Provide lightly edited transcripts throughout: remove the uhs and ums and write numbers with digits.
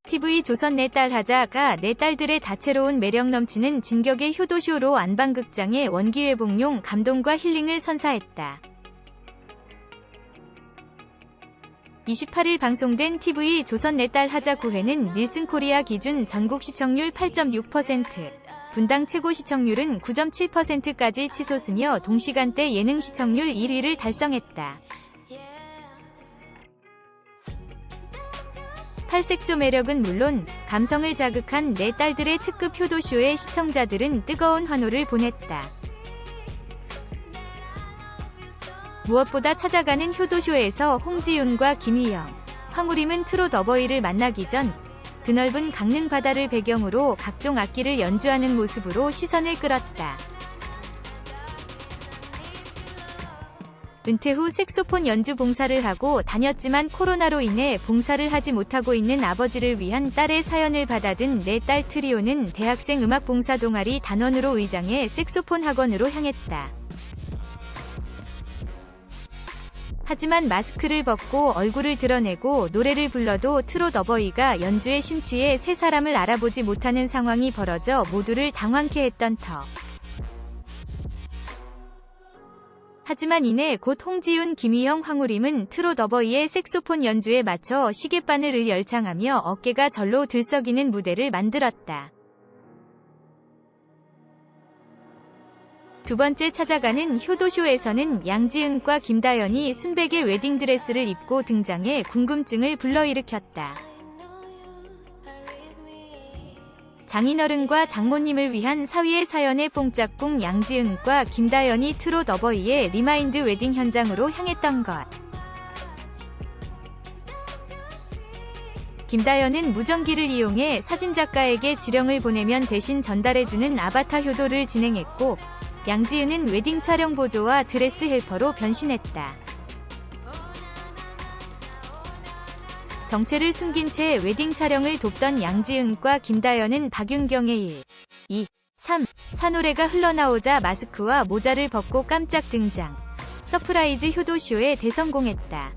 TV 조선 내 딸 하자가 내 딸들의 다채로운 매력 넘치는 진격의 효도쇼로 안방극장의 원기회복용 감동과 힐링을 선사했다. 28일 방송된 TV 조선 내 딸 하자 9회는 닐슨 코리아 기준 전국 시청률 8.6%, 분당 최고 시청률은 9.7%까지 치솟으며 동시간대 예능 시청률 1위를 달성했다. 팔색조 매력은 물론 감성을 자극한 내 딸들의 특급 효도쇼에 시청자들은 뜨거운 환호를 보냈다. 무엇보다 찾아가는 효도쇼에서 홍지윤과 김희영, 황우림은 트롯 어버이를 만나기 전 드넓은 강릉 바다를 배경으로 각종 악기를 연주하는 모습으로 시선을 끌었다. 은퇴 후 색소폰 연주 봉사를 하고 다녔지만 코로나로 인해 봉사를 하지 못하고 있는 아버지를 위한 딸의 사연을 받아든 내 딸 트리오는 대학생 음악 봉사 동아리 단원으로 의장해 색소폰 학원으로 향했다. 하지만 마스크를 벗고 얼굴을 드러내고 노래를 불러도 트롯 어버이가 연주에 심취해 세 사람을 알아보지 못하는 상황이 벌어져 모두를 당황케 했던 터. 하지만 이내 곧 홍지윤, 김희영, 황우림은 트롯 어버이의 색소폰 연주에 맞춰 시계바늘을 열창하며 어깨가 절로 들썩이는 무대를 만들었다. 두 번째 찾아가는 효도쇼에서는 양지은과 김다연이 순백의 웨딩드레스를 입고 등장해 궁금증을 불러일으켰다. 장인어른과 장모님을 위한 사위의 사연의 뽕짝꿍 양지은과 김다연이 트롯 어버이의 리마인드 웨딩 현장으로 향했던 것. 김다연은 무전기를 이용해 사진작가에게 지령을 보내면 대신 전달해주는 아바타 효도를 진행했고, 양지은은 웨딩 촬영 보조와 드레스 헬퍼로 변신했다. 정체를 숨긴 채 웨딩 촬영을 돕던 양지은과 김다연은 박윤경의 1, 2, 3, 4노래가 흘러나오자 마스크와 모자를 벗고 깜짝 등장. 서프라이즈 효도쇼에 대성공했다.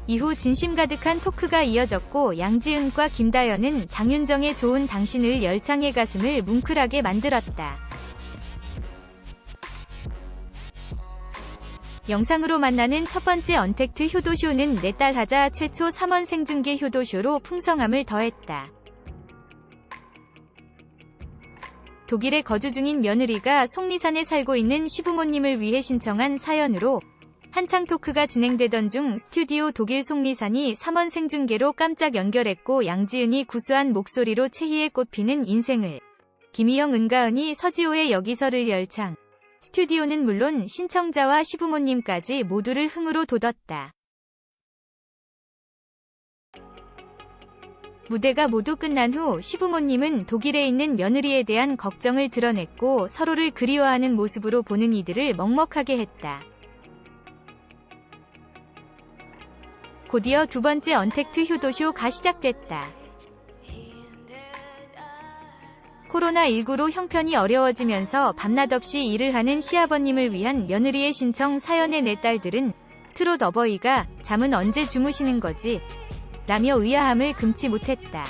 이후 진심 가득한 토크가 이어졌고 양지은과 김다연은 장윤정의 좋은 당신을 열창해 가슴을 뭉클하게 만들었다. 영상으로 만나는 첫 번째 언택트 효도쇼는 내 딸 하자 최초 3원 생중계 효도쇼로 풍성함을 더했다. 독일에 거주 중인 며느리가 속리산에 살고 있는 시부모님을 위해 신청한 사연으로 한창 토크가 진행되던 중 스튜디오 독일 속리산이 3원 생중계로 깜짝 연결했고 양지은이 구수한 목소리로 체희에 꽃피는 인생을, 김희영 은가은이 서지호의 여기서를 열창. 스튜디오는 물론 신청자와 시부모님까지 모두를 흥으로 돋웠다. 무대가 모두 끝난 후 시부모님은 독일에 있는 며느리에 대한 걱정을 드러냈고 서로를 그리워하는 모습으로 보는 이들을 먹먹하게 했다. 곧이어 두 번째 언택트 효도쇼가 시작됐다. 코로나19로 형편이 어려워지면서 밤낮 없이 일을 하는 시아버님을 위한 며느리의 신청 사연의 내 딸들은 트롯 어버이가 잠은 언제 주무시는 거지? 라며 의아함을 금치 못했다.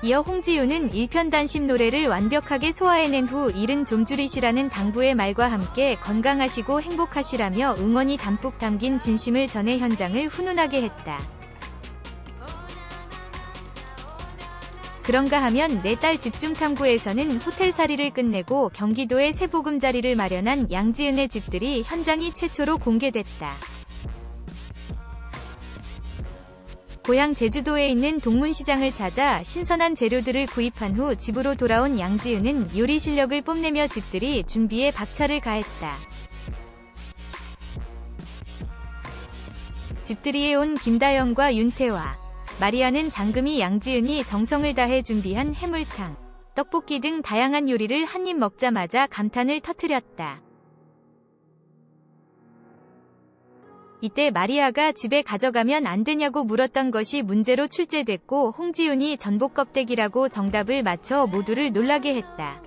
이어 홍지윤은 일편단심 노래를 완벽하게 소화해낸 후 일은 좀 줄이시라는 당부의 말과 함께 건강하시고 행복하시라며 응원이 담뿍 담긴 진심을 전해 현장을 훈훈하게 했다. 그런가 하면 내 딸 집중탐구에서는 호텔살이를 끝내고 경기도에 새 보금자리를 마련한 양지은의 집들이 현장이 최초로 공개됐다. 고향 제주도에 있는 동문시장을 찾아 신선한 재료들을 구입한 후 집으로 돌아온 양지은은 요리 실력을 뽐내며 집들이 준비에 박차를 가했다. 집들이에 온 김다연과 윤태화, 마리아는 장금이 양지은이 정성을 다해 준비한 해물탕, 떡볶이 등 다양한 요리를 한입 먹자마자 감탄을 터뜨렸다. 이때 마리아가 집에 가져가면 안 되냐고 물었던 것이 문제로 출제됐고 홍지윤이 전복 껍데기라고 정답을 맞춰 모두를 놀라게 했다.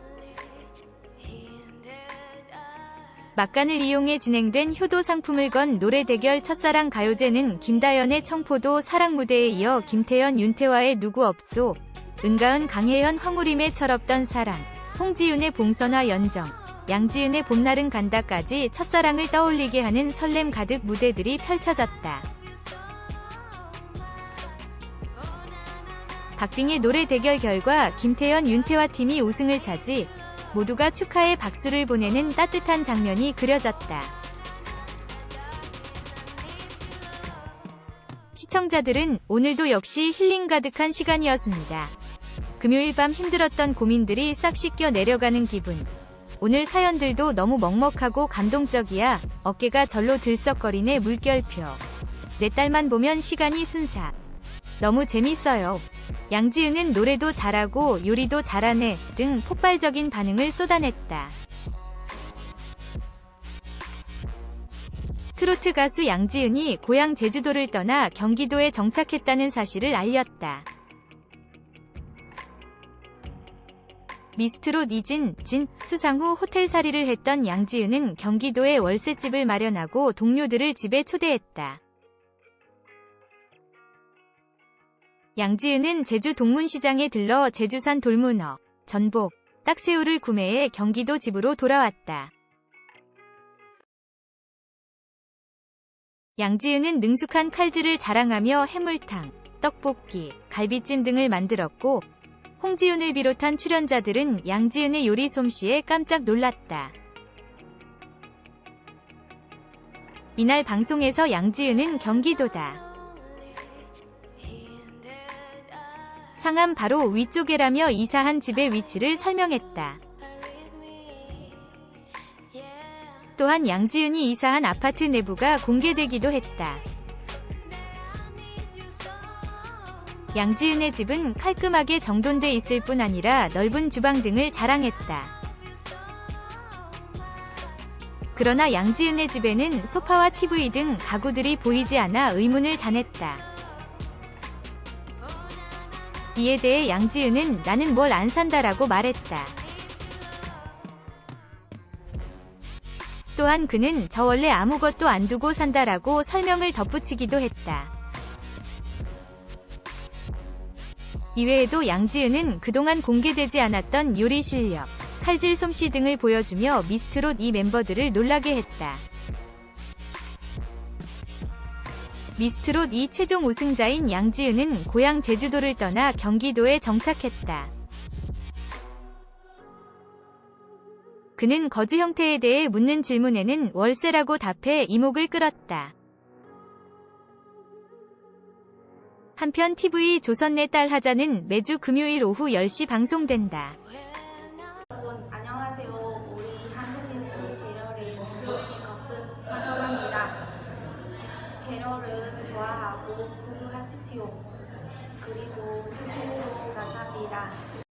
막간을 이용해 진행된 효도 상품을 건 노래 대결 첫사랑 가요제는 김다연의 청포도 사랑 무대에 이어 김태연 윤태화의 누구 없소, 은가은 강혜연 황우림의 철없던 사랑, 홍지윤의 봉선화 연정, 양지은의 봄날은 간다까지 첫사랑을 떠올리게 하는 설렘 가득 무대들이 펼쳐졌다. 박빙의 노래 대결 결과 김태연 윤태화 팀이 우승을 차지 모두가 축하의 박수를 보내는 따뜻한 장면이 그려졌다. 시청자들은 오늘도 역시 힐링 가득한 시간이었습니다. 금요일 밤 힘들었던 고민들이 싹 씻겨 내려가는 기분. 오늘 사연들도 너무 먹먹하고 감동적이야. 어깨가 절로 들썩거리네. 물결표. 내 딸만 보면 시간이 순삭. 너무 재밌어요. 양지은은 노래도 잘하고 요리도 잘하네 등 폭발적인 반응을 쏟아냈다. 트로트 가수 양지은이 고향 제주도를 떠나 경기도에 정착했다는 사실을 알렸다. 미스트롯 이진, 수상 후 호텔살이를 했던 양지은은 경기도에 월세집을 마련하고 동료들을 집에 초대했다. 양지은은 제주 동문시장에 들러 제주산 돌문어, 전복, 딱새우를 구매해 경기도 집으로 돌아왔다. 양지은은 능숙한 칼질을 자랑하며 해물탕, 떡볶이, 갈비찜 등을 만들었고 홍지윤을 비롯한 출연자들은 양지은의 요리 솜씨에 깜짝 놀랐다. 이날 방송에서 양지은은 경기도다. 상암 바로 위쪽에라며 이사한 집의 위치를 설명했다. 또한 양지은이 이사한 아파트 내부가 공개되기도 했다. 양지은의 집은 깔끔하게 정돈돼 있을 뿐 아니라 넓은 주방 등을 자랑했다. 그러나 양지은의 집에는 소파와 TV 등 가구들이 보이지 않아 의문을 자냈다. 이에 대해 양지은은 나는 뭘 안 산다라고 말했다. 또한 그는 저 원래 아무것도 안 두고 산다라고 설명을 덧붙이기도 했다. 이외에도 양지은은 그동안 공개되지 않았던 요리 실력, 칼질 솜씨 등을 보여주며 미스트롯 이 멤버들을 놀라게 했다. 미스트롯 2 최종 우승자인 양지은은 고향 제주도를 떠나 경기도에 정착했다. 그는 거주 형태에 대해 묻는 질문에는 월세라고 답해 이목을 끌었다. 한편 TV 조선 내 딸 하자는 매주 금요일 오후 10시 방송된다. 여러분 안녕하세요. 우리 한국뉴스 채널에 오신 것을 환영합니다. 채널을 좋아하고 구독하십시오. 그리고 지지해주셔서 감사합니다.